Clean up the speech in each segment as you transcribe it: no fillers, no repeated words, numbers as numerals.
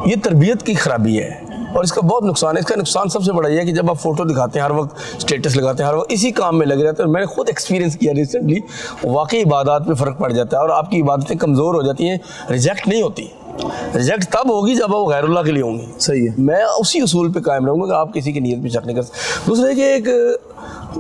یہ تربیت کی خرابی ہے اور اس کا بہت نقصان ہے. اس کا نقصان سب سے بڑا یہ ہے کہ جب آپ فوٹو دکھاتے ہیں ہر وقت اسٹیٹس لگاتے ہیں ہر وقت اسی کام میں لگے رہتے ہیں. اور میں نے خود ایکسپیرینس کیا ریسنٹلی, واقعی عبادات میں فرق پڑ جاتا ہے اور آپ کی عبادتیں کمزور ہو جاتی ہیں, ریجیکٹ نہیں ہوتی. ریجیکٹ تب ہوگی جب وہ غیر اللہ کے لیے ہوں گی. صحیح ہے. میں اسی اصول پہ قائم رہوں گا کہ آپ کسی کی نیت پہ شک نہیں کر سکتے. دوسرے کہ ایک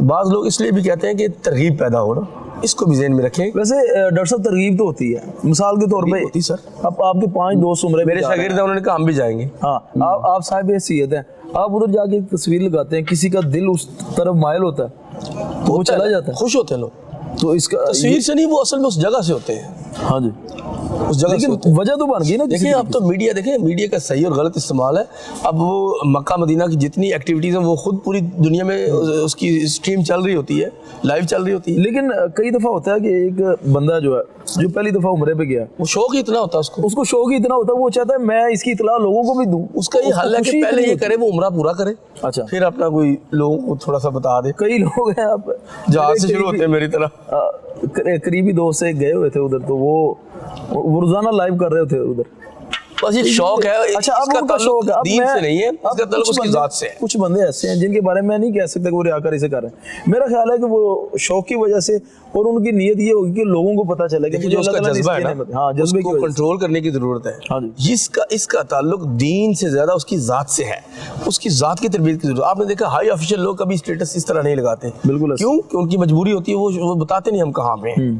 بعض لوگ اس لیے بھی کہتے ہیں کہ ترغیب پیدا ہو رہا, اس کو بھی ذہن میں رکھیں. ویسے ڈاکٹر صاحب ترغیب تو ہوتی ہے, مثال کے طور پہ ہوتی سر, اب آپ کے 5 دوست عمرے میرے شاگرد ہیں, انہوں نے کہا ہم بھی جائیں گے. ہاں, آپ صاحب حیثیت ہیں, آپ ادھر جا کے ایک تصویر لگاتے ہیں, کسی کا دل اس طرف مائل ہوتا ہے تو وہ چلا جاتا ہے, خوش ہوتے ہیں لوگ. تو اس کا تصویر سے نہیں, وہ اصل میں اس جگہ سے ہوتے ہیں. ہاں جی, اس جگہ سے ہوتے لیکن ہیں. وجہ تو بن گئی نا. دیکھیں اب تو میڈیا, دیکھیں میڈیا کا صحیح اور غلط استعمال ہے. اب وہ مکہ مدینہ کی جتنی ایکٹیویٹیز ہیں وہ خود پوری دنیا میں اس کی اسٹریم چل رہی ہوتی ہے, لائیو چل رہی ہوتی ہے. لیکن کئی دفعہ ہوتا ہے کہ ایک بندہ جو ہے جو پہلی دفعہ عمرے پہ گیا, وہ شوق ہی اتنا ہوتا ہے, اس کو شوق ہی اتنا ہوتا ہے, وہ چاہتا ہے میں اس کی اطلاع لوگوں کو بھی دوں. اس کا یہ حل ہے کہ پہلے یہ کرے, وہ عمرہ پورا کرے, اچھا, پھر اپنا کوئی لوگوں کو تھوڑا سا بتا دے. کئی لوگ ہیں آپ جہاز سے شروع ہوتے ہیں میری طرح. قریبی دوست سے گئے ہوئے تھے ادھر, تو وہ روزانہ لائیو کر رہے تھے ادھر. بس یہ شوق ہے. اچھا, اب ان کا شوق ہے, دین سے نہیں ہے, اس کا تعلق اس کی ذات سے ہے. کچھ بندے ایسے ہیں جن کے بارے میں نہیں کہہ سکتا کہ وہ ریاکاری سے کر رہے ہیں. میرا خیال ہے کہ وہ شوق کی وجہ سے, اور ان کی نیت یہ ہوگی کہ لوگوں کو پتہ چلے کہ جو اس کا جذبہ ہے نا, ہاں, اس کو کنٹرول کرنے کی ضرورت ہے. ہاں جی, اس کا تعلق دین سے زیادہ اس کی ذات سے ہے, اس کی ذات کی تربیت کی ضرورت. آپ نے دیکھا ہائی آفیشل لوگ کبھی اسٹیٹس اس طرح نہیں لگاتے. بالکل. کیوں؟ کہ ان کی مجبوری ہوتی ہے, وہ بتاتے نہیں ہم کہاں پہ ہیں,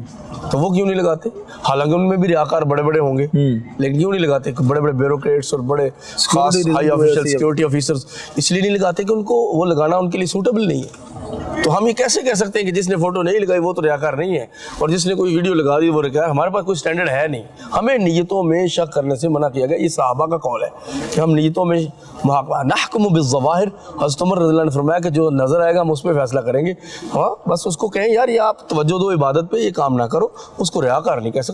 تو وہ کیوں نہیں لگاتے؟ حالانکہ ان میں بھی ریاکار بڑے بڑے ہوں گے, لیکن کیوں نہیں لگاتے؟ بڑے بڑے بیوروکریٹس اور بڑے خاص ہائی آفیشل سیکورٹی آفیسرز اس لیے نہیں لگاتے کہ ان کو وہ لگانا ان کے لیے سوٹیبل نہیں ہے. تو ہم یہ کیسے کہہ سکتے ہیں کہ جس نے فوٹو نہیں لگائی وہ تو ریاکار نہیں ہے, اور جس نے کوئی ویڈیو لگا دی وہ ریاکار؟ ہمارے پاس کوئی سٹینڈرڈ ہے نہیں. ہمیں نیتوں میں شک کرنے سے منع کیا گیا. یہ صحابہ کا قول ہے کہ ہم نیتوں میں نحکم بالظواہر. حضرت عمر رضی اللہ عنہ نے فرمایا کہ جو نظر آئے گا ہم اس پہ فیصلہ کریں گے. ہاں, بس اس کو کہیں یار یہ آپ توجہ دو عبادت پہ, یہ کام نہ کرو, اس کو ریاکار نہیں کہہ سکتے.